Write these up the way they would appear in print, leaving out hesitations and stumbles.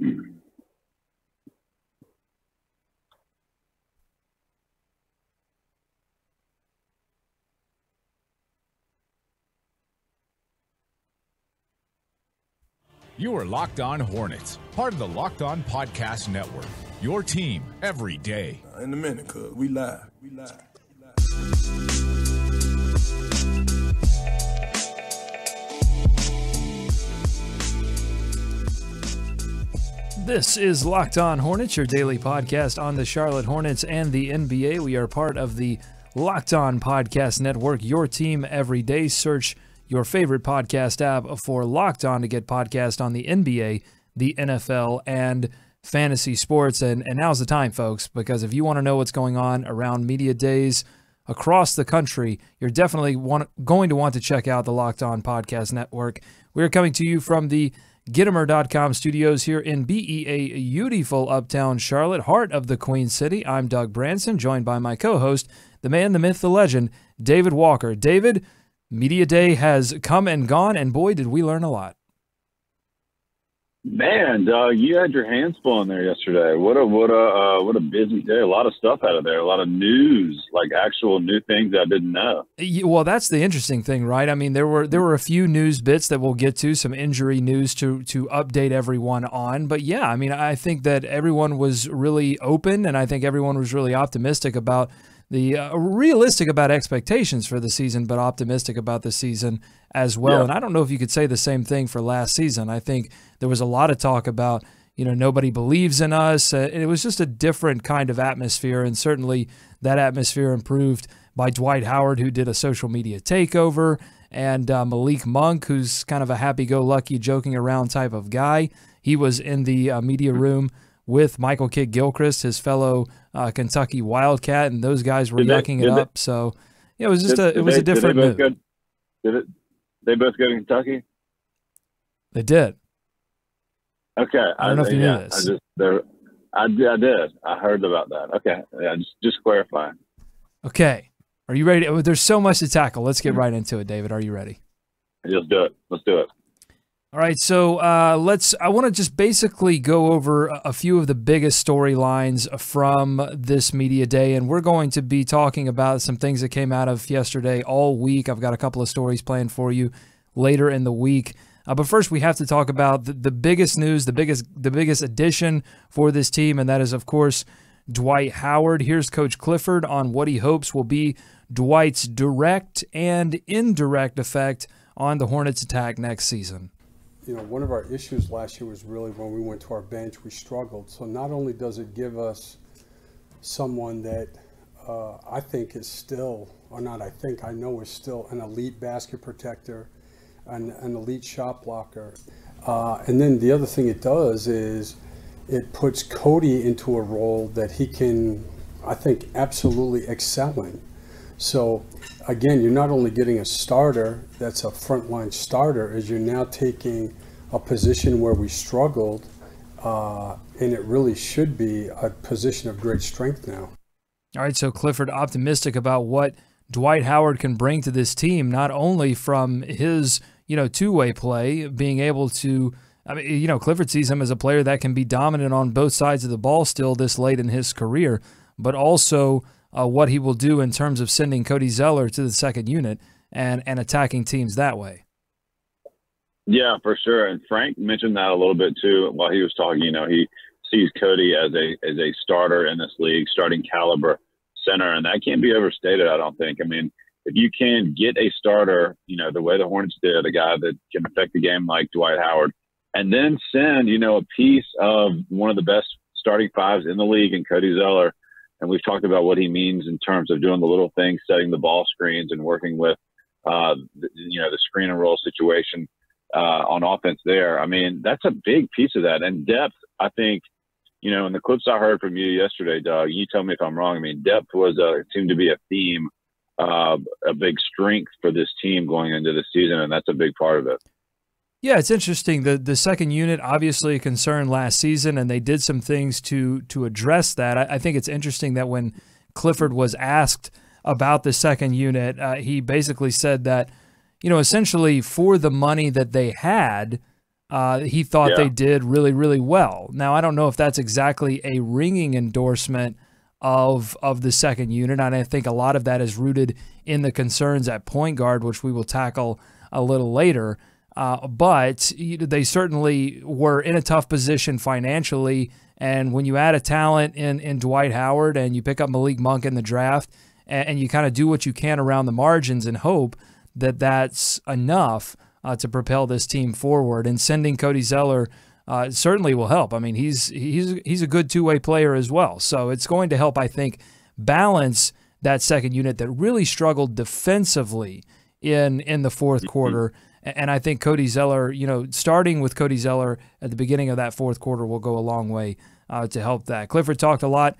You are Locked On Hornets, part of the Locked On Podcast Network. Your team every day. In a minute, cuz we live. This is Locked On Hornets, your daily podcast on the Charlotte Hornets and the NBA. We are part of the Locked On Podcast Network, your team every day. Search your favorite podcast app for Locked On to get podcast on the NBA, the NFL, and fantasy sports. And now's the time, folks, because if you want to know what's going on around media days across the country, you're definitely going to want to check out the Locked On Podcast Network. We're coming to you from the Gittimer.com studios here in BEA, beautiful uptown Charlotte, heart of the Queen City. I'm Doug Branson, joined by my co-host, the man, the myth, the legend, David Walker. David, Media Day has come and gone, and boy, did we learn a lot. Man, Doug, you had your hands full in there yesterday. What a busy day. A lot of stuff out of there. A lot of news, like actual new things I didn't know. Well, that's the interesting thing, right? I mean, there were a few news bits that we'll get to, some injury news to update everyone on. But yeah, I mean, I think that everyone was really open, and I think everyone was really optimistic about realistic about expectations for the season, but optimistic about the season as well. Yeah. And I don't know if you could say the same thing for last season. I think there was a lot of talk about, nobody believes in us. It was just a different kind of atmosphere, and certainly that atmosphere improved by Dwight Howard, who did a social media takeover, and Malik Monk, who's kind of a happy-go-lucky, joking around type of guy. He was in the media room with Michael Kidd-Gilchrist, his fellow Kentucky Wildcat, and those guys were yucking it up. So it was just a different move. They both go to Kentucky? They did. Okay. I don't know if you knew this. I did. I heard about that. Okay. Yeah, just clarifying. Okay. Are you ready? There's so much to tackle. Let's get right into it, David. Are you ready? Let's do it. Let's do it. All right, so I want to just basically go over a few of the biggest storylines from this media day, and we're going to be talking about some things that came out of yesterday all week. I've got a couple of stories planned for you later in the week. But first, we have to talk about the biggest news, the biggest addition for this team, and that is, of course, Dwight Howard. Here's Coach Clifford on what he hopes will be Dwight's direct and indirect effect on the Hornets' attack next season. One of our issues last year was really when we went to our bench, we struggled. So not only does it give us someone that I think is still, or not I think, I know is still an elite basket protector, an elite shot blocker. And then the other thing it does is it puts Cody into a role that he can, I think, absolutely excel in. So again, you're not only getting a starter that's a frontline starter, as you're now taking a position where we struggled, and it really should be a position of great strength now. All right, so Clifford optimistic about what Dwight Howard can bring to this team, not only from his, two-way play, being able to, Clifford sees him as a player that can be dominant on both sides of the ball still this late in his career, but also what he will do in terms of sending Cody Zeller to the second unit and attacking teams that way. Yeah, for sure. And Frank mentioned that a little bit too while he was talking. He sees Cody as a starter in this league, starting caliber center, and that can't be overstated, I don't think. I mean, if you can get a starter, the way the Hornets did, a guy that can affect the game like Dwight Howard, and then send, a piece of one of the best starting fives in the league in Cody Zeller. And we've talked about what he means in terms of doing the little things, setting the ball screens and working with, the screen and roll situation on offense there. I mean, that's a big piece of that. And depth, I think, in the clips I heard from you yesterday, Doug, you tell me if I'm wrong. I mean, depth seemed to be a theme, a big strength for this team going into the season, and that's a big part of it. Yeah, it's interesting. The second unit, obviously a concern last season, and they did some things to address that. I think it's interesting that when Clifford was asked about the second unit, he basically said that, essentially for the money that they had, he thought they did really, really well. Now, I don't know if that's exactly a ringing endorsement of the second unit, and I think a lot of that is rooted in the concerns at point guard, which we will tackle a little later. But they certainly were in a tough position financially, and when you add a talent in Dwight Howard and you pick up Malik Monk in the draft, and you kind of do what you can around the margins and hope that that's enough to propel this team forward, and sending Cody Zeller certainly will help. I mean, he's a good two-way player as well, so it's going to help, I think, balance that second unit that really struggled defensively in the fourth quarter. And I think Cody Zeller, starting with Cody Zeller at the beginning of that fourth quarter will go a long way to help that. Clifford talked a lot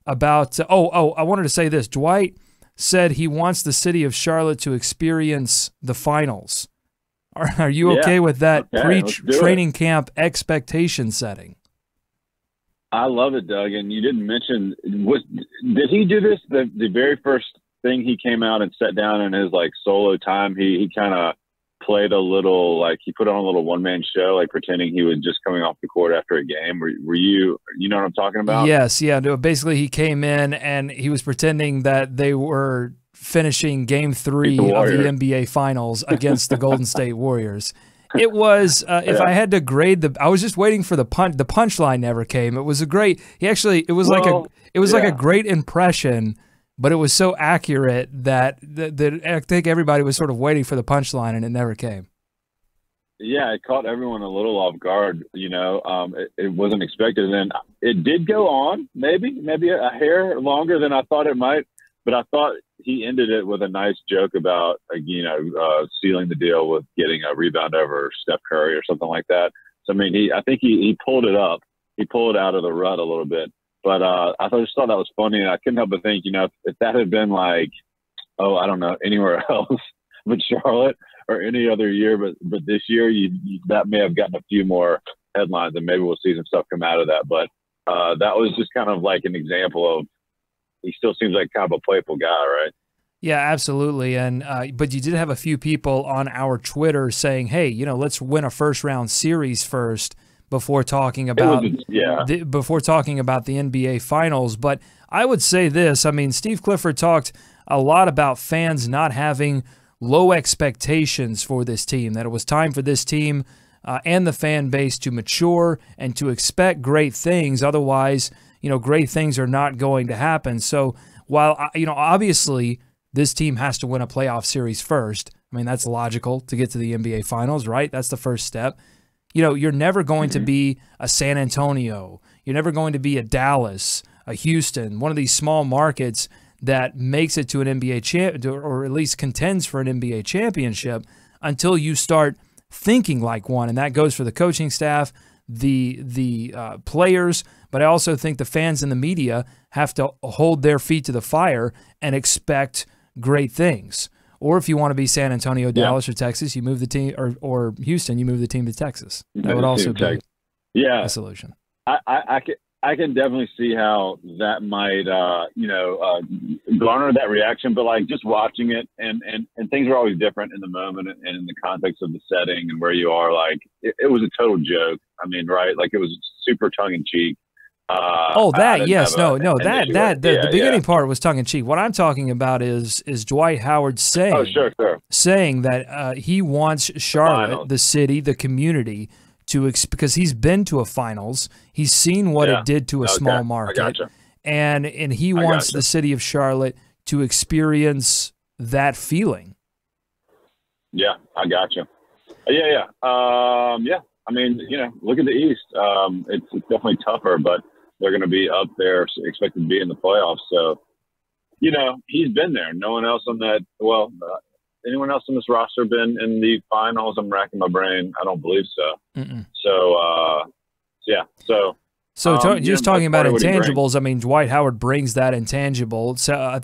about, I wanted to say this. Dwight said he wants the city of Charlotte to experience the finals. Are you okay with that pre-training camp expectation setting? I love it, Doug. And you didn't mention, did he do this the very first thing he came out and sat down in his solo time? He kind of played a little, he put on a little one-man show, pretending he was just coming off the court after a game. Were you know what I'm talking about? Yes, yeah. Basically, he came in and he was pretending that they were finishing Game 3 of the NBA Finals against the Golden State Warriors. It was, if I had to grade I was just waiting for the punchline never came. It was a great, it was like a great impression, but it was so accurate that I think everybody was sort of waiting for the punchline and it never came. Yeah, it caught everyone a little off guard, it wasn't expected. And then it did go on, maybe a hair longer than I thought it might, but I thought he ended it with a nice joke about, sealing the deal with getting a rebound over Steph Curry or something like that. So, I mean, I think he pulled it up. He pulled it out of the rut a little bit. But I just thought that was funny, and I couldn't help but think, if that had been I don't know, anywhere else but Charlotte or any other year, but this year, that may have gotten a few more headlines, and maybe we'll see some stuff come out of that. But that was just kind of like an example of, he still seems like kind of a playful guy, right? Yeah, absolutely. And but you did have a few people on our Twitter saying, "Hey, let's win a first-round series first before talking about the NBA Finals." But I would say this: I mean, Steve Clifford talked a lot about fans not having low expectations for this team. That it was time for this team and the fan base to mature and to expect great things. Otherwise, great things are not going to happen. So while, obviously this team has to win a playoff series first. I mean, that's logical to get to the NBA Finals, right? That's the first step. You're never going to be a San Antonio. You're never going to be a Dallas, a Houston, one of these small markets that makes it to an NBA champ, or at least contends for an NBA championship, until you start thinking like one. And that goes for the coaching staff, the players, but I also think the fans and the media have to hold their feet to the fire and expect great things. Or if you want to be San Antonio, Dallas, or Texas, you move the team, or Houston, you move the team to Texas. That would also be a solution. I can definitely see how that might, garner that reaction. But just watching it, and things are always different in the moment and in the context of the setting and where you are. It was a total joke. I mean, right? It was super tongue in cheek. The beginning part was tongue in cheek. What I'm talking about is Dwight Howard saying, saying that he wants Charlotte, the city, the community, because he's been to a finals, he's seen what it did to a small market, and he wants the city of Charlotte to experience that feeling. Yeah, I gotcha. Yeah. I mean, look at the East. It's definitely tougher, but they're going to be up there, expected to be in the playoffs. So, he's been there. No one else on that. Well, anyone else on this roster been in the finals? I'm racking my brain. I don't believe so. Mm-mm. So, yeah. So just talking about intangibles, I mean, Dwight Howard brings that intangible. So I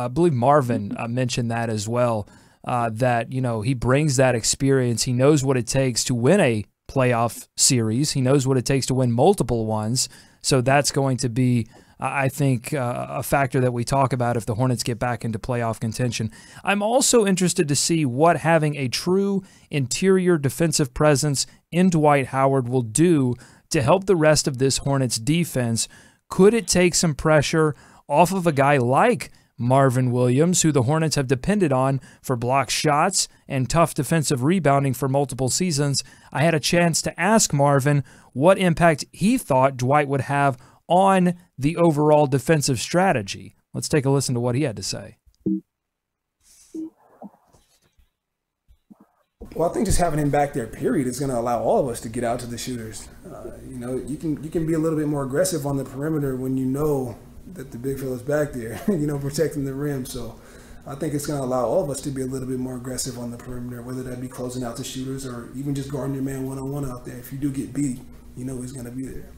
believe Marvin mentioned that as well, that, he brings that experience. He knows what it takes to win a playoff series. He knows what it takes to win multiple ones. So that's going to be, I think, a factor that we talk about if the Hornets get back into playoff contention. I'm also interested to see what having a true interior defensive presence in Dwight Howard will do to help the rest of this Hornets defense. Could it take some pressure off of a guy like Marvin Williams, who the Hornets have depended on for block shots and tough defensive rebounding for multiple seasons? I had a chance to ask Marvin what impact he thought Dwight would have on the overall defensive strategy. Let's take a listen to what he had to say. Well, I think just having him back there, period, is going to allow all of us to get out to the shooters. You can be a little bit more aggressive on the perimeter when you know that the big fella's back there, protecting the rim. So I think it's going to allow all of us to be a little bit more aggressive on the perimeter, whether that be closing out the shooters or even just guarding your man one-on-one out there. If you do get beat, he's going to be there.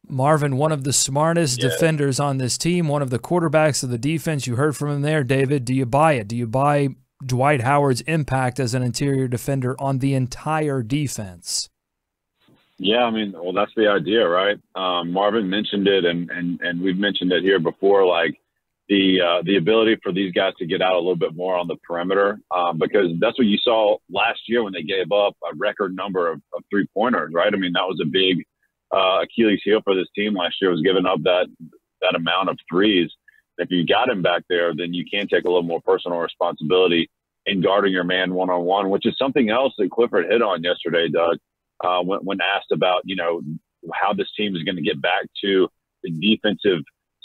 Marvin, one of the smartest defenders on this team, one of the quarterbacks of the defense. You heard from him there, David. Do you buy it? Do you buy Dwight Howard's impact as an interior defender on the entire defense? Yeah, that's the idea, right? Marvin mentioned it, and we've mentioned it here before, like the ability for these guys to get out a little bit more on the perimeter, because that's what you saw last year when they gave up a record number of three-pointers, right? That was a big Achilles heel for this team last year, was giving up that amount of threes. If you got him back there, then you can take a little more personal responsibility in guarding your man one-on-one, which is something else that Clifford hit on yesterday, Doug, when asked about, how this team is going to get back to the defensive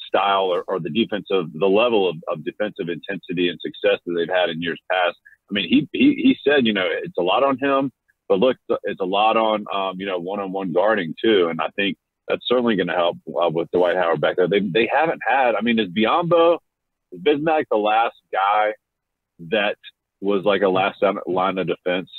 style or the level of defensive intensity and success that they've had in years past. He said, it's a lot on him, but look, it's a lot on, one-on-one guarding too. And I think that's certainly going to help with Dwight Howard back there. They haven't had, is Bismack the last guy that was like a last line of defense?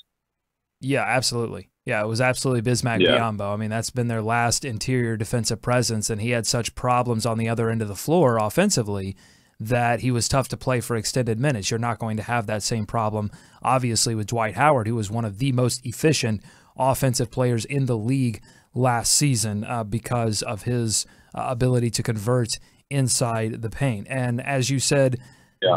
Yeah, absolutely. Yeah, it was absolutely Bismack Biyombo. That's been their last interior defensive presence, and he had such problems on the other end of the floor offensively that he was tough to play for extended minutes. You're not going to have that same problem, obviously, with Dwight Howard, who was one of the most efficient offensive players in the league last season because of his ability to convert inside the paint. And as you said,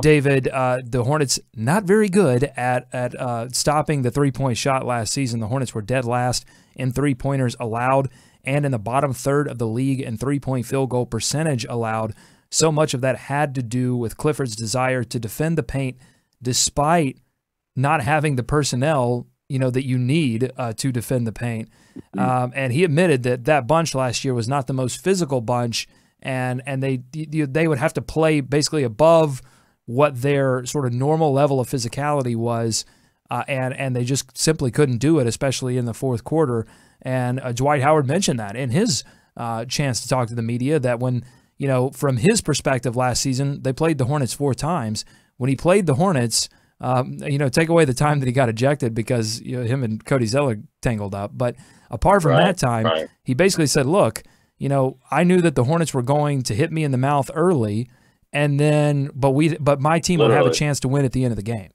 David, the Hornets not very good at stopping the three-point shot last season. The Hornets were dead last in three-pointers allowed and in the bottom third of the league in three-point field goal percentage allowed. So much of that had to do with Clifford's desire to defend the paint despite not having the personnel that you need to defend the paint. And he admitted that bunch last year was not the most physical bunch, and they would have to play basically above what their sort of normal level of physicality was, and they just simply couldn't do it, especially in the fourth quarter. And Dwight Howard mentioned that in his chance to talk to the media, that when, from his perspective last season, they played the Hornets 4 times. When he played the Hornets, take away the time that he got ejected because him and Cody Zeller tangled up. But apart from that time, he basically said, look, I knew that the Hornets were going to hit me in the mouth early, and then but my team would have a chance to win at the end of the game.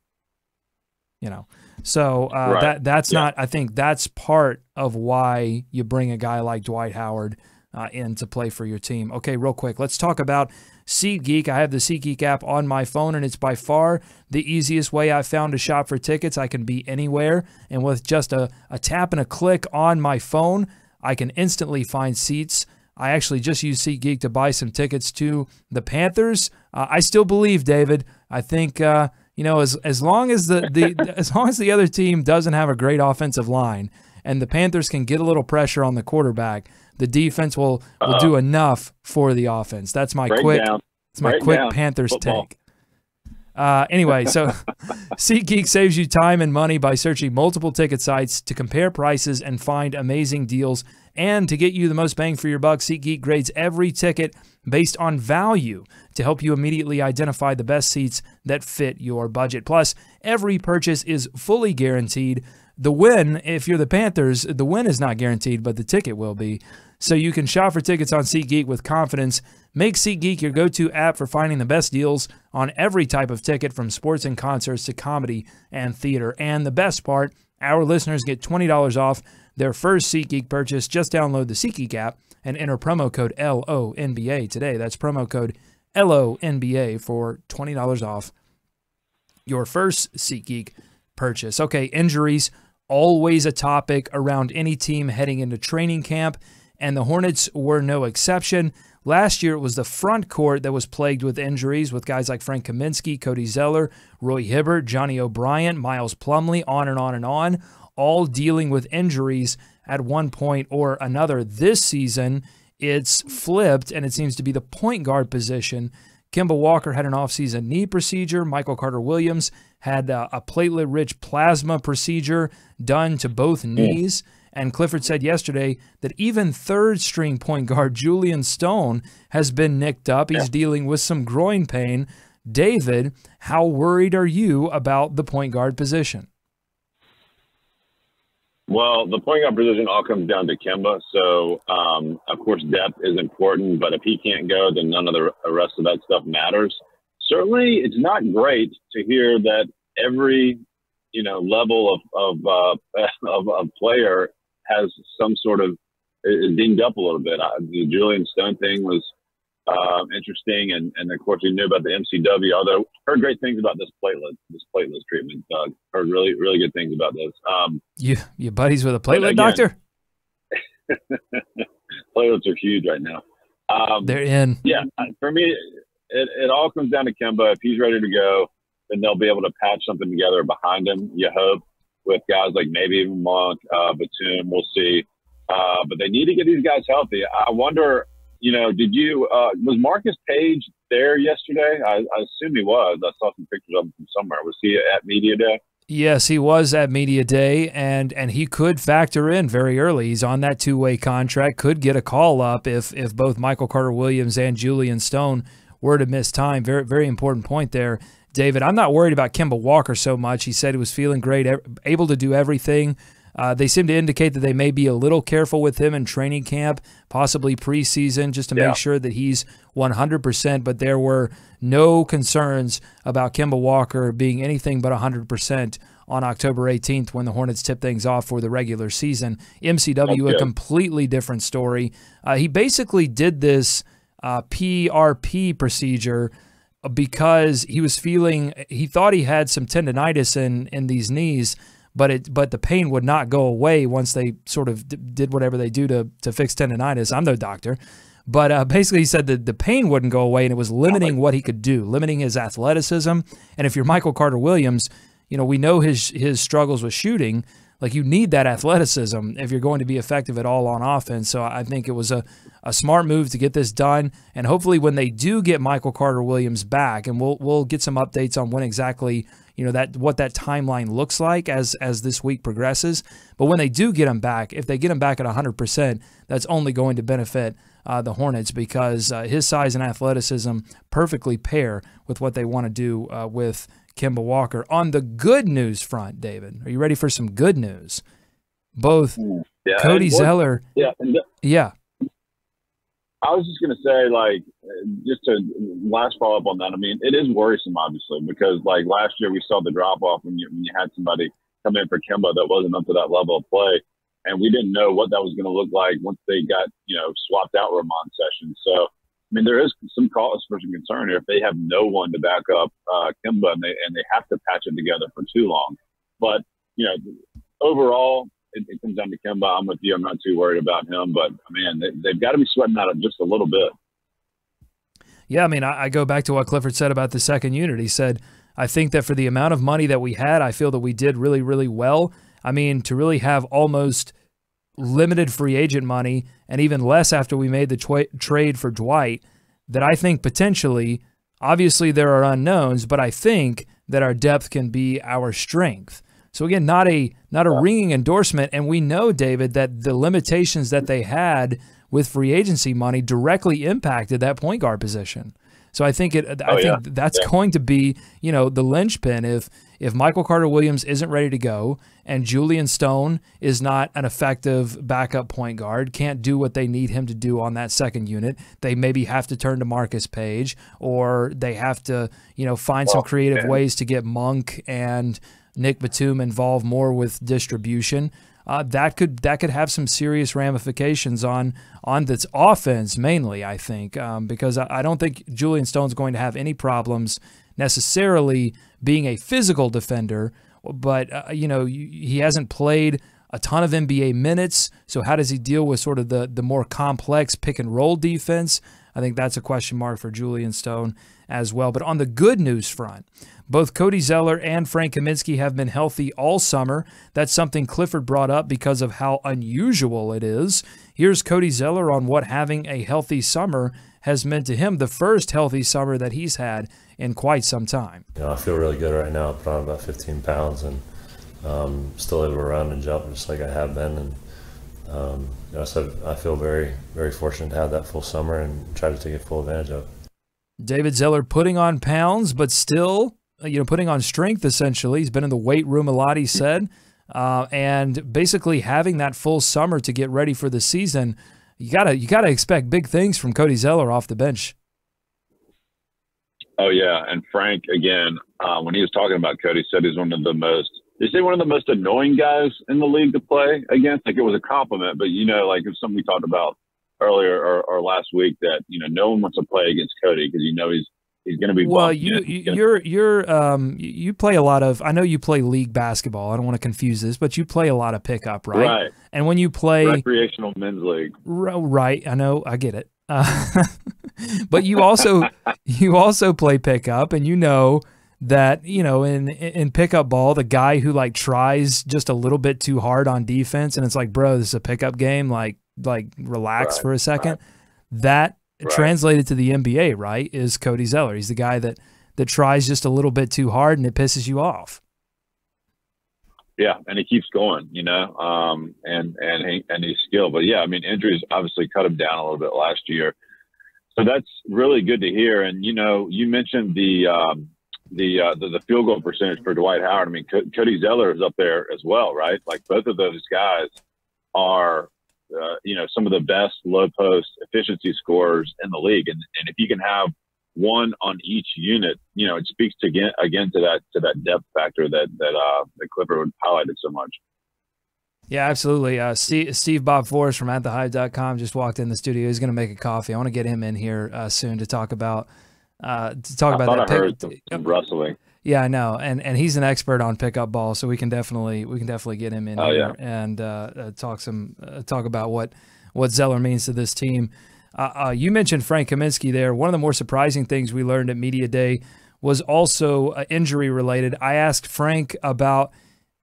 So that's not, I think that's part of why you bring a guy like Dwight Howard in to play for your team. Okay, real quick, let's talk about SeatGeek. I have the SeatGeek app on my phone, and it's by far the easiest way I've found to shop for tickets. I can be anywhere, and with just a tap and a click on my phone, I can instantly find seats. I actually just used SeatGeek to buy some tickets to the Panthers. I still believe, David. I think as long as as long as the other team doesn't have a great offensive line, and the Panthers can get a little pressure on the quarterback, the defense will do enough for the offense. That's my quick Panthers take. Anyway, so SeatGeek saves you time and money by searching multiple ticket sites to compare prices and find amazing deals. And to get you the most bang for your buck, SeatGeek grades every ticket based on value to help you immediately identify the best seats that fit your budget. Plus, every purchase is fully guaranteed. The win, if you're the Panthers, the win is not guaranteed, but the ticket will be. So you can shop for tickets on SeatGeek with confidence. Make SeatGeek your go-to app for finding the best deals on every type of ticket, from sports and concerts to comedy and theater. And the best part, our listeners get $20 off their first SeatGeek purchase. Just download the SeatGeek app and enter promo code LONBA today. That's promo code LONBA for $20 off your first SeatGeek purchase. Okay, injuries, always a topic around any team heading into training camp, and the Hornets were no exception. Last year, it was the front court that was plagued with injuries with guys like Frank Kaminsky, Cody Zeller, Roy Hibbert, Johnny O'Brien, Miles Plumlee, on and on and on, all dealing with injuries at one point or another. This season, it's flipped, and it seems to be the point guard position. Kemba Walker had an offseason knee procedure. Michael Carter-Williams had a platelet-rich plasma procedure done to both knees. And Clifford said yesterday that even third-string point guard Julian Stone has been nicked up. He's dealing with some groin pain. David, how worried are you about the point guard position? Well, the point guard position all comes down to Kemba. So, of course, depth is important, but if he can't go, then none of the rest of that stuff matters. Certainly, it's not great to hear that every, level of player has some sort of is dinged up a little bit. The Julian Stone thing was interesting, and of course we knew about the MCW. Although heard great things about this platelet treatment. Doug heard really good things about this. You buddies with a platelet doctor? Platelets are huge right now. They're in. Yeah, for me, it all comes down to Kemba. If he's ready to go, then they'll be able to patch something together behind him. You hope, with guys like maybe even Monk, Batum. We'll see. But they need to get these guys healthy. I wonder, was Marcus Page there yesterday? I assume he was. I saw some pictures of him from somewhere. Was he at Media Day? Yes, he was at Media Day, and he could factor in very early. He's on that two-way contract, could get a call up if both Michael Carter-Williams and Julian Stone were to miss time. Very, very important point there, David. I'm not worried about Kemba Walker so much. He said he was feeling great, able to do everything. They seem to indicate that they may be a little careful with him in training camp, possibly preseason, just to make sure that he's 100%. But there were no concerns about Kemba Walker being anything but 100% on October 18th when the Hornets tipped things off for the regular season. MCW, a completely different story. He basically did this PRP procedure because he thought he had some tendonitis in these knees, but the pain would not go away once they sort of did whatever they do to fix tendonitis. I'm no doctor, but basically he said that the pain wouldn't go away, and it was limiting what he could do, limiting his athleticism. And if you're Michael Carter-Williams, we know his struggles with shooting. Like, you need that athleticism if you're going to be effective at all on offense. So I think it was a smart move to get this done. And hopefully when they do get Michael Carter-Williams back, and we'll get some updates on when exactly, what that timeline looks like as this week progresses. But when they do get him back, if they get him back at 100%, that's only going to benefit the Hornets, because his size and athleticism perfectly pair with what they want to do with Kemba Walker. On the good news front, David, are you ready for some good news? Both Cody Zeller. Yeah. I was just going to say, just to last follow up on that. I mean, it is worrisome, obviously, because last year we saw the drop off when you had somebody come in for Kemba that wasn't up to that level of play, and we didn't know what that was going to look like once they got swapped out Ramon Sessions. So, I mean, there is some cause for some concern here if they have no one to back up Kemba, and they have to patch it together for too long. But overall, it comes down to Kemba. I'm with you. I'm not too worried about him, but man, they've got to be sweating out of just a little bit. Yeah, I mean, I go back to what Clifford said about the second unit. He said, I think that for the amount of money that we had, I feel that we did really, really well. I mean, to really have almost limited free agent money, and even less after we made the trade for Dwight, that I think potentially, obviously there are unknowns, but I think that our depth can be our strength. So again, not a ringing endorsement, and we know, David, that the limitations that they had with free agency money directly impacted that point guard position. So I think that's going to be, the linchpin. If Michael Carter-Williams isn't ready to go and Julian Stone is not an effective backup point guard, can't do what they need him to do on that second unit, they maybe have to turn to Marcus Page, or they have to, find some creative ways to get Monk and Nick Batum involved more with distribution. that could have some serious ramifications on this offense mainly, I think, because I don't think Julian Stone's going to have any problems necessarily being a physical defender, but he hasn't played a ton of NBA minutes, so how does he deal with sort of the more complex pick and roll defense? I think that's a question mark for Julian Stone as well. But on the good news front, both Cody Zeller and Frank Kaminsky have been healthy all summer. That's something Clifford brought up because of how unusual it is. Here's Cody Zeller on what having a healthy summer has meant to him, the first healthy summer that he's had in quite some time. I feel really good right now. I put on about 15 pounds and still able to run and jump just like I have been. And so I feel very, very fortunate to have that full summer and try to take it full advantage of. David Zeller putting on pounds, but still, putting on strength essentially. He's been in the weight room a lot, he said, and basically having that full summer to get ready for the season. You gotta expect big things from Cody Zeller off the bench. Oh yeah, and Frank again, when he was talking about Cody, said he's one of the most. They say one of the most annoying guys in the league to play against. Like, it was a compliment, but like it was something we talked about earlier or last week that no one wants to play against Cody because he's going to be. Well, you play a lot of. I know you play league basketball. I don't want to confuse this, but you play a lot of pickup, right? Right. And when you play recreational men's league, right? I know, I get it. But you also play pickup, and that in pickup ball, the guy who tries just a little bit too hard on defense, and it's like, bro, this is a pickup game. Like relax for a second. Right. That translated to the NBA, right? Is Cody Zeller. He's the guy that tries just a little bit too hard, and it pisses you off. Yeah, and he keeps going, and he's skilled. But yeah, I mean, injuries obviously cut him down a little bit last year, so that's really good to hear. And you mentioned the field goal percentage for Dwight Howard. I mean, Cody Zeller is up there as well, right? Like, both of those guys are, some of the best low post efficiency scorers in the league. And if you can have one on each unit, it speaks again to that depth factor that Clifford highlighted so much. Yeah, absolutely. Steve Bob Forrest from AtTheHive.com just walked in the studio. He's going to make a coffee. I want to get him in here soon to talk about that. I heard some rustling. Yeah, I know, and he's an expert on pickup ball, so we can definitely get him in here and talk about what Zeller means to this team. You mentioned Frank Kaminsky there. One of the more surprising things we learned at Media Day was also injury related. I asked Frank about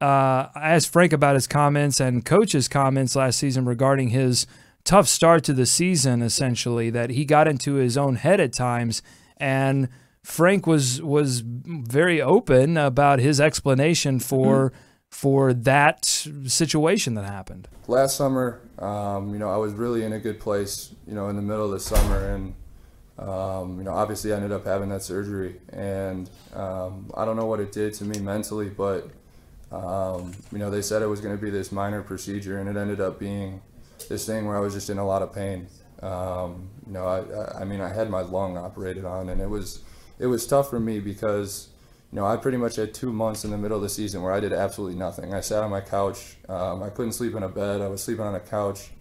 his comments and coach's comments last season regarding his tough start to the season, essentially, that he got into his own head at times. And Frank was very open about his explanation for that situation that happened. Last summer, I was really in a good place, in the middle of the summer, and obviously I ended up having that surgery, and I don't know what it did to me mentally, but they said it was going to be this minor procedure, and it ended up being this thing where I was just in a lot of pain. I had my lung operated on, and it was tough for me because, I pretty much had 2 months in the middle of the season where I did absolutely nothing. I sat on my couch. I couldn't sleep in a bed. I was sleeping on a couch.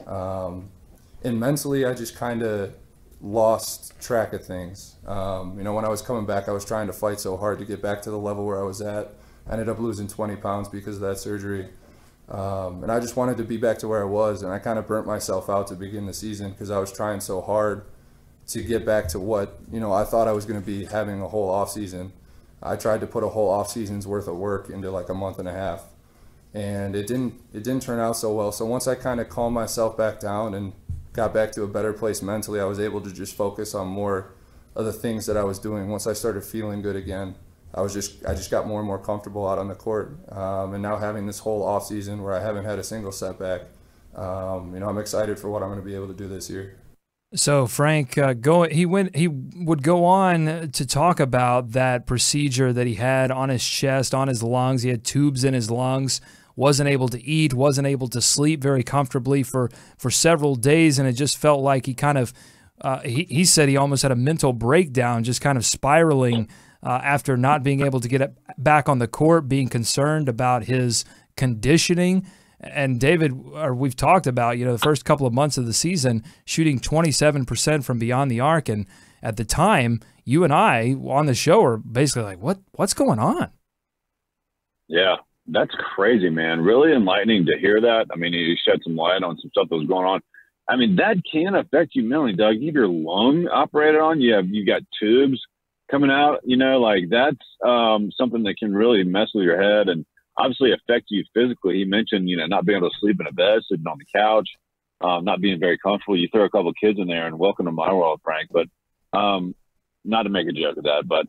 And mentally, I just kind of lost track of things. When I was coming back, I was trying to fight so hard to get back to the level where I was at. I ended up losing 20 pounds because of that surgery. And I just wanted to be back to where I was, and I kind of burnt myself out to begin the season because I was trying so hard to get back to what, I thought I was going to be having a whole off season. I tried to put a whole off season's worth of work into like a month and a half, and it didn't turn out so well. So once I kind of calmed myself back down and got back to a better place mentally, I was able to just focus on more of the things that I was doing. Once I started feeling good again, I just got more and more comfortable out on the court, and now having this whole off season where I haven't had a single setback, I'm excited for what I'm going to be able to do this year. So Frank, he would go on to talk about that procedure that he had on his chest, on his lungs. He had tubes in his lungs, wasn't able to eat, wasn't able to sleep very comfortably for several days, and it just felt like he kind of, he said he almost had a mental breakdown, just kind of spiraling after not being able to get back on the court, being concerned about his conditioning. And David, we've talked about, the first couple of months of the season, shooting 27% from beyond the arc. And at the time, you and I on the show are basically like, what's going on? Yeah, that's crazy, man. Really enlightening to hear that. I mean, you shed some light on some stuff that was going on. I mean, that can affect you mentally, Doug. You have your lung operated on. You got tubes coming out. That's something that can really mess with your head and obviously affect you physically. He mentioned, not being able to sleep in a bed, sleeping on the couch, not being very comfortable. You throw a couple of kids in there, and welcome to my world, Frank. But not to make a joke of that, but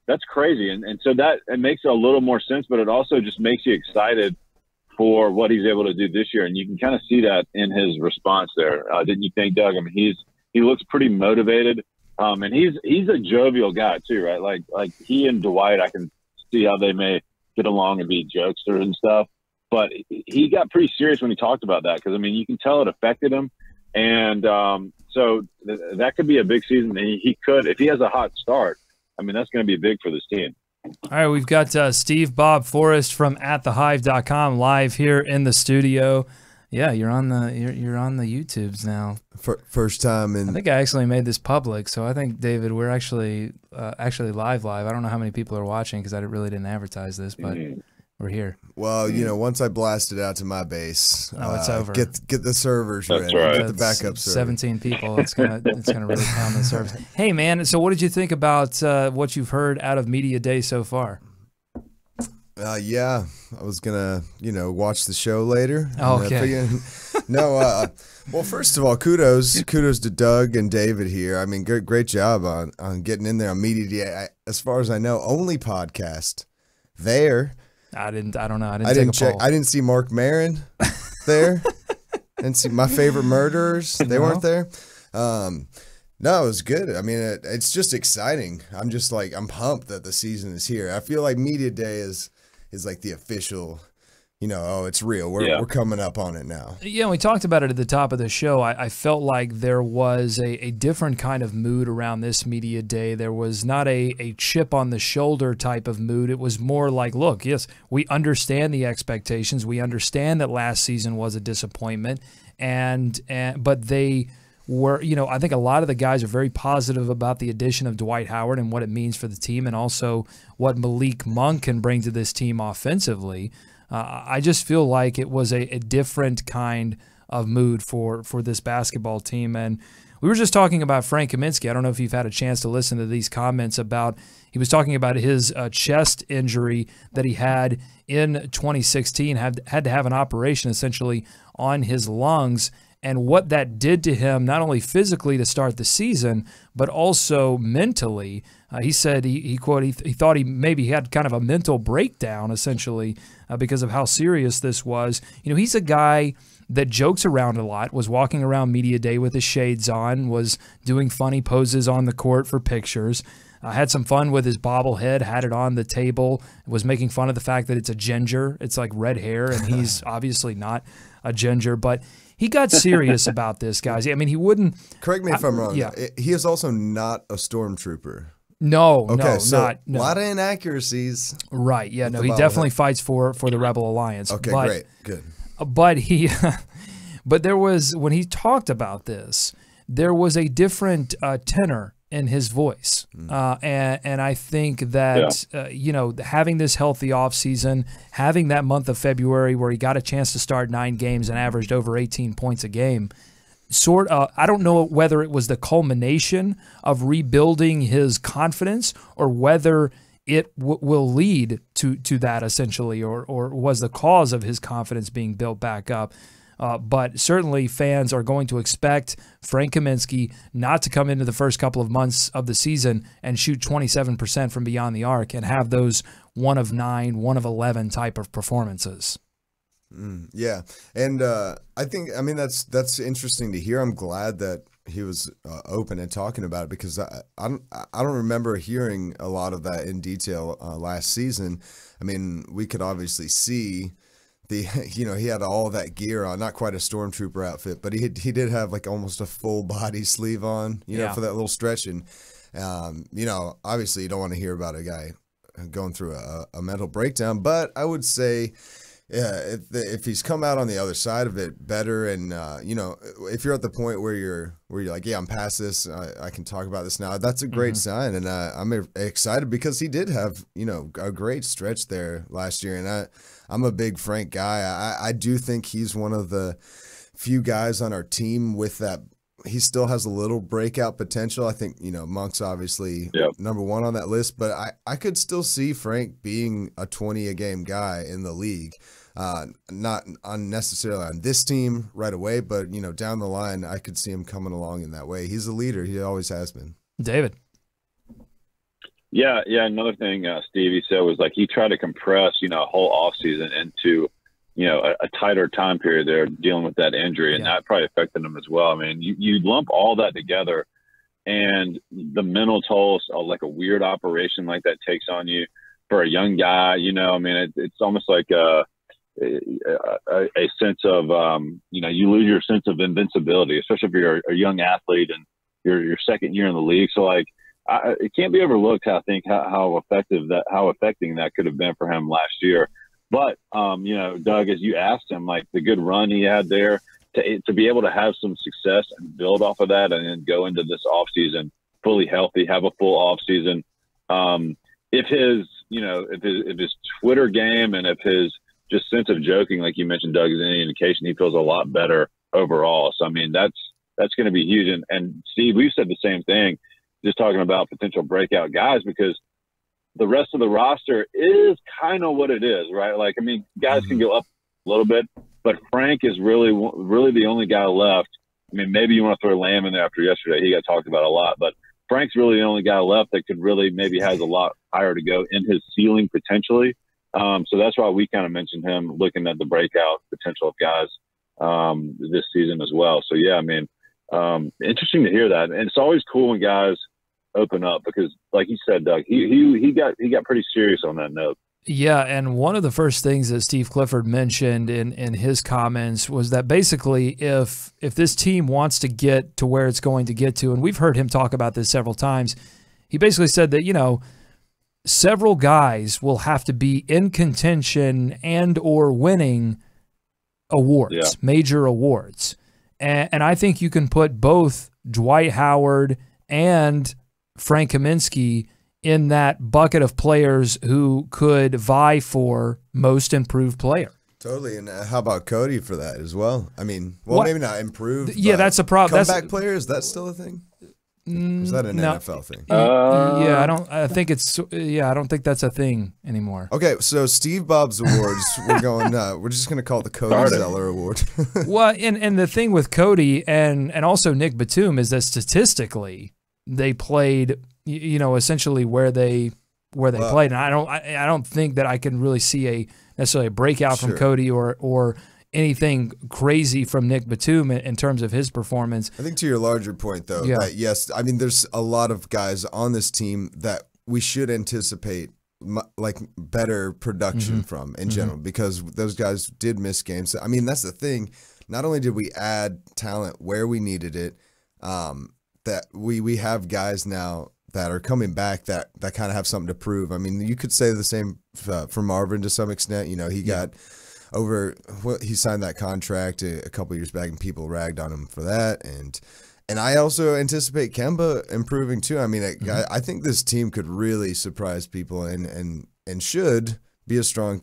that's crazy. And so that it makes a little more sense, but it also just makes you excited for what he's able to do this year. And you can kind of see that in his response there. Didn't you think, Doug? I mean, he looks pretty motivated. And he's a jovial guy too, right? Like he and Dwight, I can see how they may get along and be jokesters and stuff, but he got pretty serious when he talked about that. Cause I mean, you can tell it affected him. And, so that could be a big season. He could, if he has a hot start, I mean, that's going to be big for this team. All right, we've got Steve Bob Forrest from atthehive.com live here in the studio. Yeah, you're on the YouTubes now. First time in. I think I actually made this public, so I think, David, we're actually live. I don't know how many people are watching because I really didn't advertise this, but we're here. Well, once I blast it out to my base, it's over. Get the servers That's ready. right. Get the backup server. 17 people. It's gonna really pound the servers. Hey, man. So, what did you think about what you've heard out of Media Day so far? Yeah, I was gonna, watch the show later. Okay. Well, first of all, kudos to Doug and David here. I mean, great job on getting in there on Media Day. As far as I know, only podcast there. I don't know. I didn't take a check. poll. I didn't see Mark Maron there. Didn't see My Favorite Murderers. They weren't there. No, it was good. I mean, it's just exciting. I'm just I'm pumped that the season is here. I feel like Media Day is like the official, it's real. We're coming up on it now. Yeah, we talked about it at the top of the show. I felt like there was a different kind of mood around this Media Day. There was not a chip on the shoulder type of mood. It was more like, look, yes, we understand the expectations. We understand that last season was a disappointment, but they were, I think a lot of the guys are very positive about the addition of Dwight Howard and what it means for the team, and also what Malik Monk can bring to this team offensively. I just feel like it was a different kind of mood for this basketball team. And we were just talking about Frank Kaminsky. I don't know if you've had a chance to listen to these comments about, he was talking about his chest injury that he had in 2016, had to have an operation essentially on his lungs, and what that did to him, not only physically to start the season, but also mentally. He said he thought he maybe had kind of a mental breakdown essentially because of how serious this was. He's a guy that jokes around a lot, was walking around Media Day with his shades on, was doing funny poses on the court for pictures, had some fun with his bobblehead, had it on the table, was making fun of the fact that it's a ginger. It's like red hair, and he's obviously not a ginger, but he got serious about this, guys. I mean, he wouldn't. Correct me if I'm wrong. Yeah. He is also not a stormtrooper. No, okay, no, so not. No. A lot of inaccuracies. Right, yeah, no, he definitely fights for the Rebel Alliance. Okay, great, good. But there was, when he talked about this, there was a different tenor in his voice. And I think that, having this healthy offseason, having that month of February where he got a chance to start 9 games and averaged over 18 points a game, I don't know whether it was the culmination of rebuilding his confidence or whether it will lead to that essentially, or was the cause of his confidence being built back up. But certainly fans are going to expect Frank Kaminsky not to come into the first couple of months of the season and shoot 27% from beyond the arc and have those 1 of 9, 1 of 11 type of performances. Yeah, and I think, that's interesting to hear. I'm glad that he was open and talking about it, because I don't remember hearing a lot of that in detail last season. I mean, we could obviously see he had all that gear on, not quite a stormtrooper outfit, but he did have like almost a full body sleeve on, for that little stretch. And obviously you don't want to hear about a guy going through a mental breakdown. But I would say, yeah, if he's come out on the other side of it better, and if you're at the point where you're like, yeah, I'm past this, I can talk about this now. That's a great sign, and I'm excited because he did have a great stretch there last year, and I'm a big Frank guy. I do think he's one of the few guys on our team with that. He still has a little breakout potential. I think, Monk's obviously number one on that list, but I could still see Frank being a 20-a-game guy in the league. Not unnecessarily on this team right away, but, down the line, I could see him coming along in that way. He's a leader. He always has been. David. Yeah. Another thing Stevie said was like he tried to compress, a whole offseason into a tighter time period there dealing with that injury, and that probably affected him as well. I mean, you lump all that together, and the mental toll of like a weird operation like that takes on you for a young guy. I mean, it's almost like a sense of, you lose your sense of invincibility, especially if you're a young athlete and you're your second year in the league. So like, it can't be overlooked how affecting that could have been for him last year. But, Doug, as you asked him, like the good run he had there, to be able to have some success and build off of that and then go into this offseason fully healthy, have a full offseason. If his Twitter game and if his just sense of joking, like you mentioned, Doug, is any indication, he feels a lot better overall. So, I mean, that's going to be huge. And Steve, we've said the same thing, just talking about potential breakout guys, because the rest of the roster is kind of what it is, right? Like, I mean, guys can go up a little bit, but Frank is really the only guy left. I mean, maybe you want to throw Lamb in there after yesterday. He got talked about a lot, but Frank's really the only guy left that could really maybe has a lot higher to go in his ceiling potentially. So that's why we kind of mentioned him looking at the breakout potential of guys this season as well. So, yeah, I mean, interesting to hear that. And it's always cool when guys open up because, like you said, Doug, he got pretty serious on that note. Yeah, and one of the first things that Steve Clifford mentioned in his comments was that basically if this team wants to get to where it's going to get to, and we've heard him talk about this several times, he basically said that, several guys will have to be in contention and or winning awards, major awards. And I think you can put both Dwight Howard and Frank Kaminsky in that bucket of players who could vie for most improved player. Totally. And how about Cody for that as well? I mean, maybe not improved. Yeah, that's a problem. Comeback player, is that still a thing? Is that an NFL thing? I don't think that's a thing anymore. Okay, so Steve Bob's Awards, we're just going to call it the Cody Zeller Award. Well, and the thing with Cody and also Nick Batum is that statistically they played, essentially where they played. And I don't think that I can really see necessarily a breakout from Cody or anything crazy from Nick Batum in terms of his performance. I think to your larger point, though, that yes, I mean, there's a lot of guys on this team that we should anticipate like better production from in general, because those guys did miss games. I mean, that's the thing. Not only did we add talent where we needed it, that we have guys now that are coming back that kind of have something to prove. I mean, you could say the same for Marvin to some extent. He got he signed that contract a couple years back, and people ragged on him for that. And I also anticipate Kemba improving too. I mean, I think this team could really surprise people and should be a strong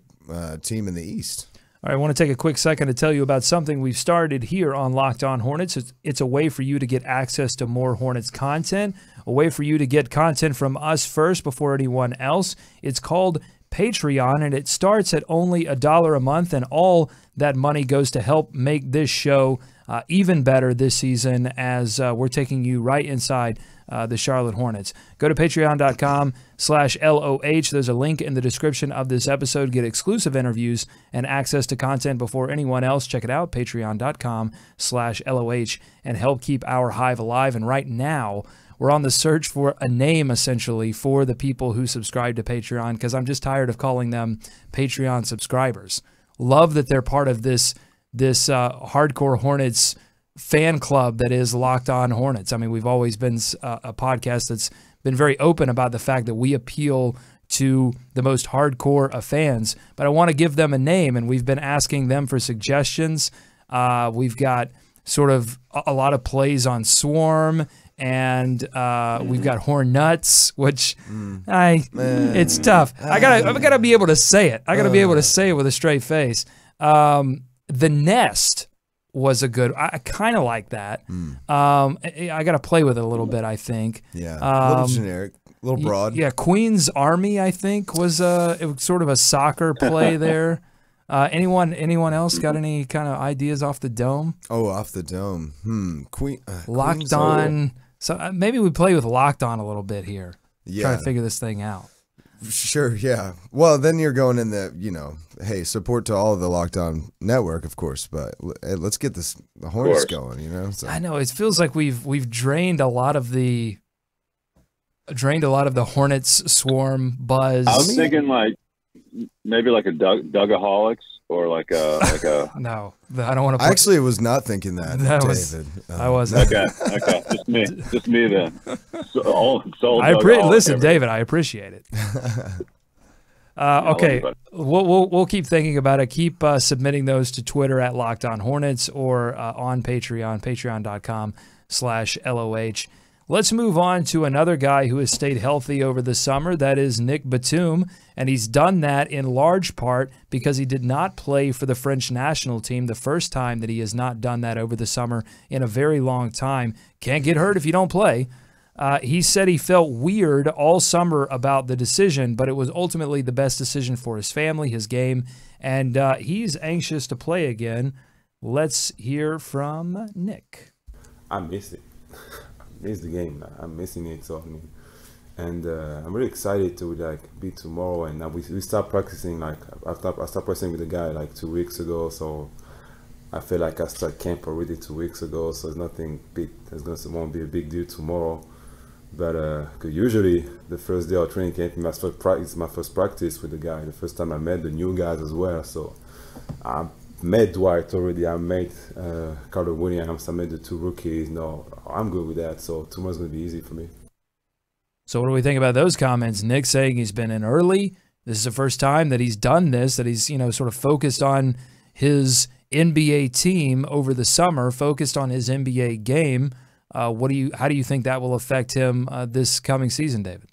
team in the East. All right, I want to take a quick second to tell you about something we've started here on Locked On Hornets. It's a way for you to get access to more Hornets content, a way for you to get content from us first before anyone else. It's called Patreon, and it starts at only $1 a month, and all that money goes to help make this show even better this season as we're taking you right inside the Charlotte Hornets. Go to patreon.com/LOH. There's a link in the description of this episode. Get exclusive interviews and access to content before anyone else. Check it out, patreon.com/LOH, and help keep our hive alive. And right now, we're on the search for a name, essentially, for the people who subscribe to Patreon, because I'm just tired of calling them Patreon subscribers. Love that they're part of this hardcore Hornets fan club that is Locked On Hornets. I mean, we've always been a podcast that's been very open about the fact that we appeal to the most hardcore of fans. But I want to give them a name, and we've been asking them for suggestions. We've got sort of a lot of plays on Swarm, and we've got Hornets, which it's tough. I gotta be able to say it. I gotta be able to say it with a straight face. The Nest was a good. I kind of like that. I got to play with it a little bit, I think. Yeah, a little generic, a little broad. Yeah, Queen's Army, I think, was it was sort of a soccer play there. Anyone else got any kind of ideas off the dome? Oh, off the dome. Locked On. So maybe we play with Locked On a little bit here. Yeah. Try to figure this thing out. Sure, yeah. Well, then you're going in the, hey, support to all of the Locked On network, of course, but let's get the Hornets going, So. I know, it feels like we've drained a lot of the Hornets Swarm buzz. I was thinking maybe like a Dugaholics or like a No, I don't want to. I actually was not thinking that, David. I wasn't. Okay, just me then. Listen, David, I appreciate it. Okay, we'll keep thinking about it. Keep submitting those to Twitter at Locked On Hornets or on Patreon, patreon.com/LOH. Let's move on to another guy who has stayed healthy over the summer. That is Nick Batum, and he's done that in large part because he did not play for the French national team, the first time that he has not done that over the summer in a very long time. Can't get hurt if you don't play. He said he felt weird all summer about the decision, but it was ultimately the best decision for his family, his game, and he's anxious to play again. Let's hear from Nick. I miss it. Miss the game. I'm missing it. So I'm really excited to be tomorrow. And we start practicing. I start practicing with the guy 2 weeks ago. So I feel like I start camp already 2 weeks ago. So it's nothing big. Won't be a big deal tomorrow. But cause usually the first day of training camp, my first practice with the guy. The first time I met the new guys as well. So I met Dwight already. I met Carter Williams. I met the 2 rookies. No, I'm good with that. So tomorrow's going to be easy for me. So what do we think about those comments? Nick saying he's been in early. This is the first time that he's done this, that he's sort of focused on his NBA team over the summer, focused on his NBA game. How do you think that will affect him this coming season, David?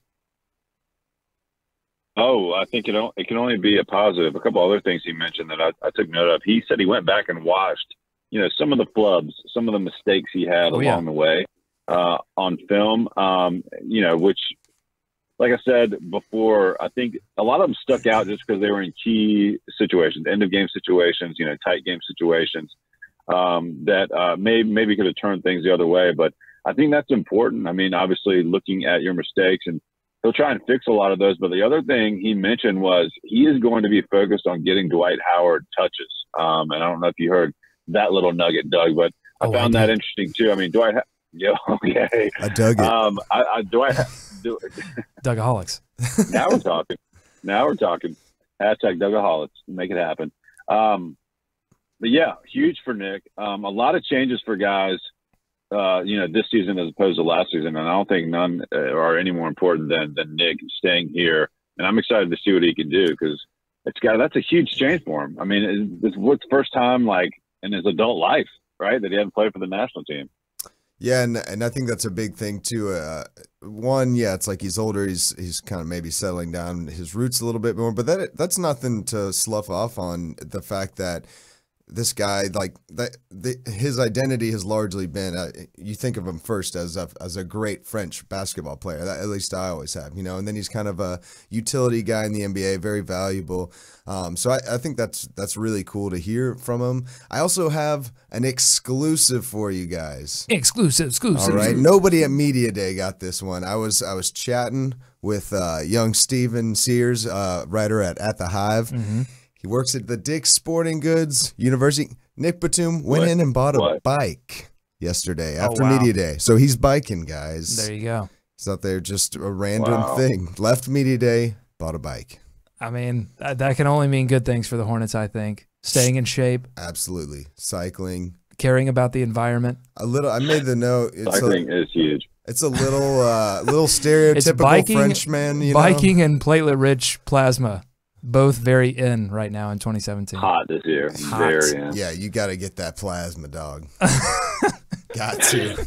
Oh, I think it can only be a positive. A couple other things he mentioned that I took note of. He said he went back and watched, some of the flubs, some of the mistakes he had along the way on film, which, like I said before, I think a lot of them stuck out just because they were in key situations, end-of-game situations, tight game situations that maybe could have turned things the other way. But I think that's important. I mean, obviously looking at your mistakes, and he'll try and fix a lot of those. But the other thing he mentioned was he is going to be focused on getting Dwight Howard touches. And I don't know if you heard that little nugget, Doug, but I found that interesting too. I mean, Dwight, okay. I dug it. Dugaholics. Now we're talking. Hashtag Dugaholics. Make it happen. But yeah, huge for Nick. A lot of changes for guys, this season as opposed to last season. And I don't think none are any more important than Nick staying here. And I'm excited to see what he can do because that's a huge change for him. I mean, it's the first time in his adult life, right, that he hadn't played for the national team. Yeah, and I think that's a big thing too. One, it's like he's older. He's kind of maybe settling down his roots a little bit more, but that's nothing to slough off on the fact that this guy, his identity has largely been, you think of him first as a great French basketball player. That, at least I always have, and then he's kind of a utility guy in the NBA, very valuable. So I think that's really cool to hear from him. I also have an exclusive for you guys. Exclusive. All right, nobody at Media Day got this one. I was chatting with young Steven Sears, writer at The Hive. Mm-hmm. He works at the Dick's Sporting Goods University. Nick Batum went in and bought a bike yesterday after Media Day. So he's biking, guys. There you go. It's not there, just a random thing. Left Media Day, bought a bike. I mean, that can only mean good things for the Hornets, I think. Staying in shape. Absolutely. Cycling. Caring about the environment. I made the note. Cycling is huge. It's a little stereotypical biking, Frenchman. Biking and platelet-rich plasma, both very in right now in 2017. Hot this year. Hot. Very in. Yeah, you got to get that plasma, dog. Got to.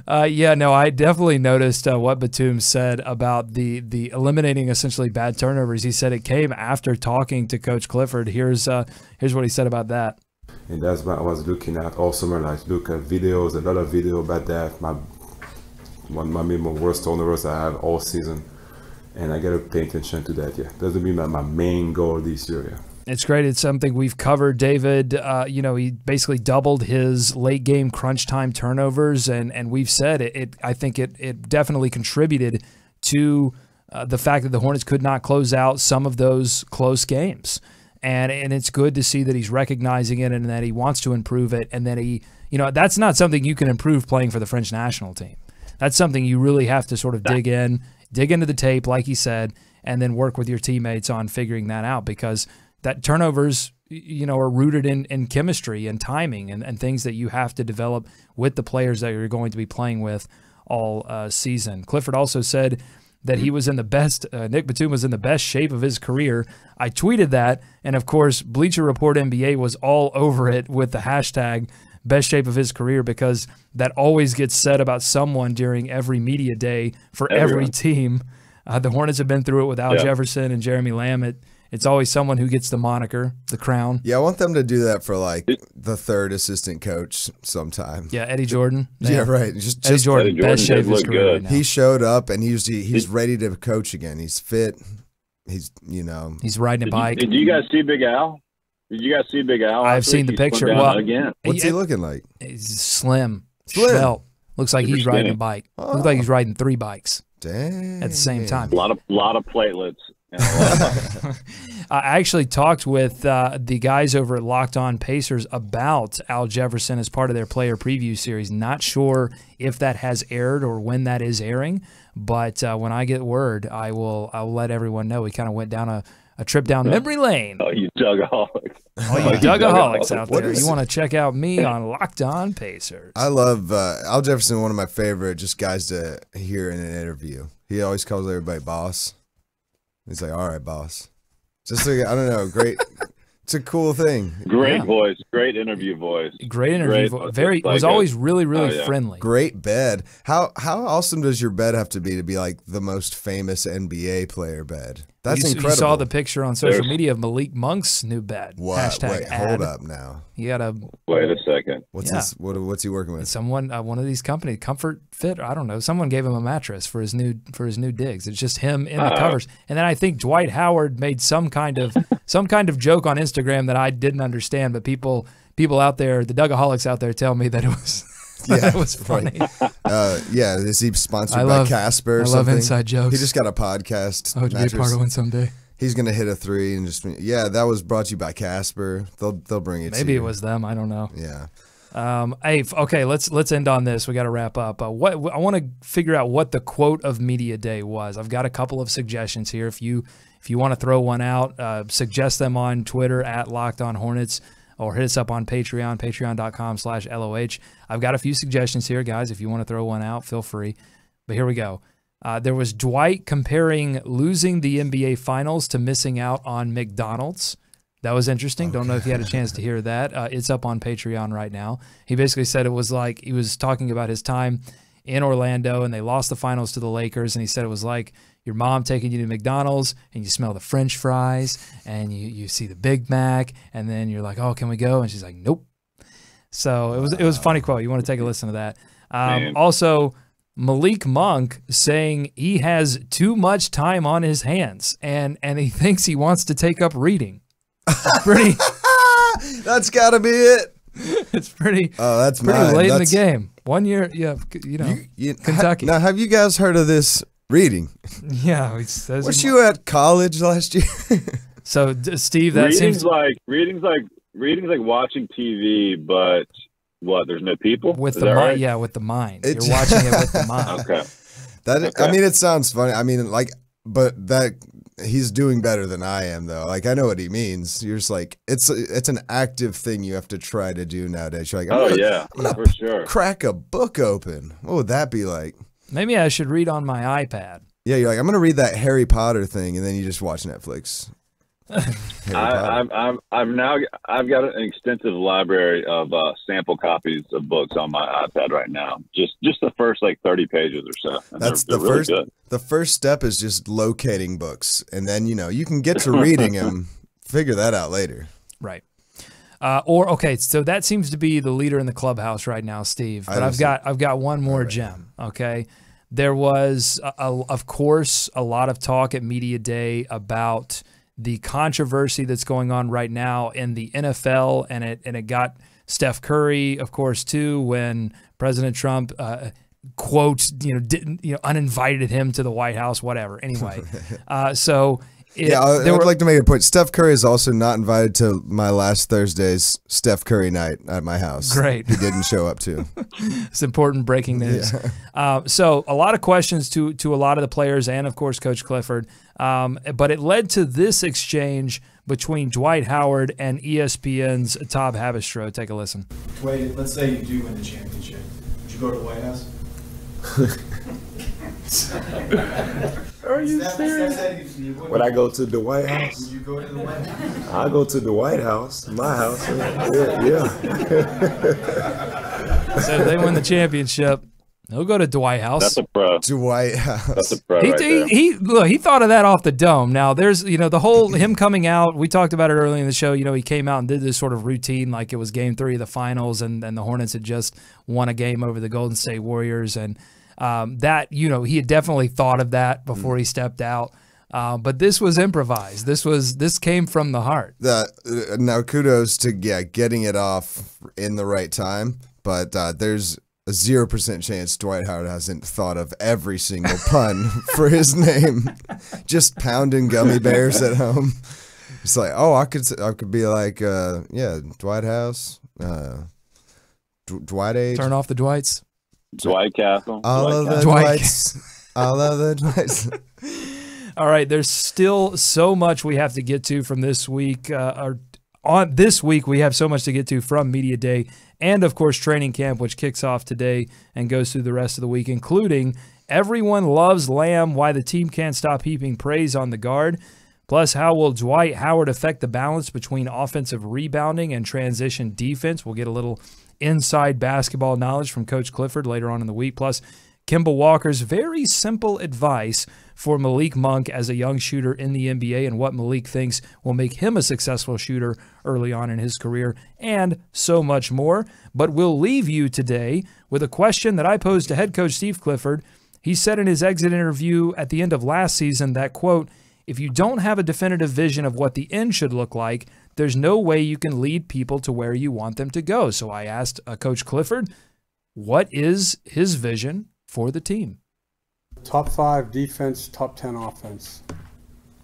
I definitely noticed what Batum said about the eliminating essentially bad turnovers. He said it came after talking to Coach Clifford. Here's what he said about that. And that's what I was looking at all summer, like look at videos, a lot of video about that. One of my worst turnovers I have all season. And I got to pay attention to that, yeah. That's be my main goal this year, yeah. It's great. It's something we've covered, David. He basically doubled his late game crunch time turnovers, and we've said it. I think it definitely contributed to the fact that the Hornets could not close out some of those close games. And it's good to see that he's recognizing it and that he wants to improve it, and that he, that's not something you can improve playing for the French national team. That's something you really have to sort of dig into the tape, like he said, and then work with your teammates on figuring that out, because that turnovers, are rooted in chemistry and timing and things that you have to develop with the players that you're going to be playing with all season. Clifford also said that he was in the best, Nick Batum was in the best shape of his career. I tweeted that, and of course, Bleacher Report NBA was all over it with the hashtag best shape of his career, because that always gets said about someone during every media day for every team. The Hornets have been through it with Al Jefferson and Jeremy Lamb. It's always someone who gets the moniker, the crown. Yeah, I want them to do that for like the third assistant coach sometime. Yeah, Eddie Jordan. Yeah, right. Eddie Jordan, best shape of his career right now. He showed up and he's ready to coach again. He's fit. He's riding a bike. Did you guys see Big Al? I've seen the picture. Well, again. What's he looking like? He's slim. Svelte. Looks like he's riding a bike. Looks like he's riding 3 bikes. Dang. At the same time. A lot of platelets. I actually talked with the guys over at Locked On Pacers about Al Jefferson as part of their player preview series. Not sure if that has aired or when that is airing, but when I get word, I'll let everyone know. We kind of went down a trip down memory lane. Oh, you Dugaholics. Oh, you Dugaholics out there. You want to check out me on Locked On Pacers. I love Al Jefferson, one of my favorite just guys to hear in an interview. He always calls everybody boss. He's like, all right, boss. Just like, I don't know, great. It's a cool thing. Great voice. Great interview voice. Great interview voice. Very, was always really friendly. Great bed. How awesome does your bed have to be like the most famous NBA player bed? That's incredible. You saw the picture on social media of Malik Monk's new bed. What? Hashtag Wait, ad. hold up now. You gotta wait a second. What's this? What's he working with? Someone, one of these companies, Comfort Fit. I don't know. Someone gave him a mattress for his new digs. It's just him in the covers. And then I think Dwight Howard made some kind of joke on Instagram that I didn't understand. But people out there, the Dugaholics out there, tell me that it was. That was funny. Yeah, is he sponsored by Casper or something? I love inside jokes. He just got a podcast. I hope to be a part of one someday. He's gonna hit a 3 and just that was brought to you by Casper. They'll bring it. Maybe it was them. I don't know. Yeah. Hey, okay. Let's end on this. We got to wrap up. I want to figure out what the quote of Media Day was. I've got a couple of suggestions here. If you want to throw one out, suggest them on Twitter at Locked On Hornets. Or hit us up on Patreon, patreon.com/LOH. I've got a few suggestions here, guys. If you want to throw one out, feel free. But here we go. There was Dwight comparing losing the NBA Finals to missing out on McDonald's. That was interesting. Okay. Don't know if you had a chance to hear that. It's up on Patreon right now. He basically said it was like he was talking about his time in Orlando, and they lost the finals to the Lakers, and he said it was like your mom taking you to McDonald's, and you smell the French fries, and you see the Big Mac, and then you're like, oh, can we go? And she's like, nope. So it was a funny quote. You want to take a listen to that. Also, Malik Monk saying he has too much time on his hands, and he thinks he wants to take up reading. Pretty. That's got to be it. It's pretty. Oh, that's pretty mine. late in the game. 1 year, Kentucky. Now, have you guys heard of this reading? Yeah, he says. Was you at college last year? So, Steve, that reading's like watching TV, but what? There's no people with the mind. Right? Yeah, with the mind. You're watching it with the mind. Okay. I mean, it sounds funny. I mean, but that he's doing better than I am, though. Like, I know what he means. You're just like, it's an active thing you have to try to do nowadays. You're like, I'm gonna for sure. crack a book open. What would that be like? Maybe I should read on my iPad. Yeah, you're like, I'm gonna read that Harry Potter thing, and then you just watch Netflix. I've got an extensive library of sample copies of books on my iPad right now. Just the first like 30 pages or so. And That's they're really good. The first step is just locating books, and then you can get to reading them. Figure that out later. Right. Okay, so that seems to be the leader in the clubhouse right now, Steve. But I've got one more gem. Okay, there was of course a lot of talk at Media Day about the controversy that's going on right now in the NFL, and it got Steph Curry, of course, too, when President Trump quote uninvited him to the White House, whatever. Anyway, I would like to make a point. Steph Curry is also not invited to my last Thursday's Steph Curry night at my house. Great. He didn't show up to. It's important breaking news. Yeah. So a lot of questions to a lot of the players and, of course, Coach Clifford. But it led to this exchange between Dwight Howard and ESPN's Todd Habistro. Take a listen. Dwight, let's say you do win the championship. Would you go to the White House? Are you serious? Would I go to the White House? Would you go to the White House? I'll go to the White House, my house. Yeah. So they win the championship. He'll go to Dwight House. That's a pro. Dwight House. That's a pro. He thought of that off the dome. Now there's the whole him coming out. We talked about it earlier in the show. He came out and did this sort of routine like it was Game 3 of the finals, and the Hornets had just won a game over the Golden State Warriors, and that he had definitely thought of that before he stepped out. But this was improvised. This came from the heart. Now kudos to getting it off in the right time, but there's a 0% chance Dwight Howard hasn't thought of every single pun for his name. Just pounding gummy bears at home. It's like, I could be like, Dwight House, Dwight Age. Turn off the Dwights. Dwight Castle. All of the Dwights. All of the Dwights. All right, there's still so much we have to get to from this week. This week, we have so much to get to from Media Day and, of course, training camp, which kicks off today and goes through the rest of the week, including everyone loves Lamb, why the team can't stop heaping praise on the guard, plus how will Dwight Howard affect the balance between offensive rebounding and transition defense. We'll get a little inside basketball knowledge from Coach Clifford later on in the week, plus Kemba Walker's very simple advice for Malik Monk as a young shooter in the NBA and what Malik thinks will make him a successful shooter early on in his career, and so much more. But we'll leave you today with a question that I posed to head coach Steve Clifford. He said in his exit interview at the end of last season that, quote, if you don't have a definitive vision of what the end should look like, there's no way you can lead people to where you want them to go. So I asked Coach Clifford, what is his vision for the team? Top 5 defense, top 10 offense.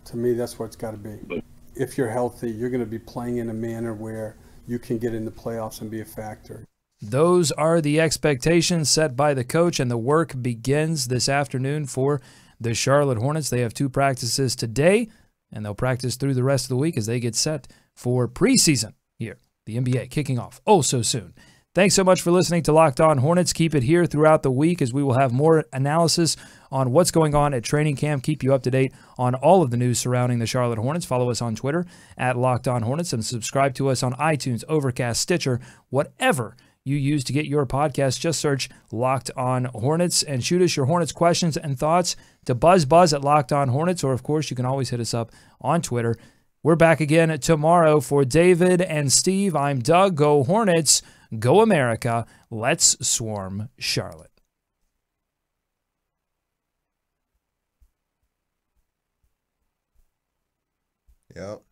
To me, that's what it's got to be. If you're healthy, you're going to be playing in a manner where you can get in the playoffs and be a factor. Those are the expectations set by the coach, and the work begins this afternoon for the Charlotte Hornets. They have 2 practices today, and they'll practice through the rest of the week as they get set for preseason here. The NBA kicking off so soon. Thanks so much for listening to Locked On Hornets. Keep it here throughout the week as we will have more analysis on what's going on at training camp. Keep you up to date on all of the news surrounding the Charlotte Hornets. Follow us on Twitter at Locked On Hornets and subscribe to us on iTunes, Overcast, Stitcher, whatever you use to get your podcast. Just search Locked On Hornets and shoot us your Hornets questions and thoughts to buzz at Locked On Hornets, or of course you can always hit us up on Twitter. We're back again tomorrow. For David and Steve, I'm Doug. Go Hornets. Go America. Let's swarm Charlotte. Yep.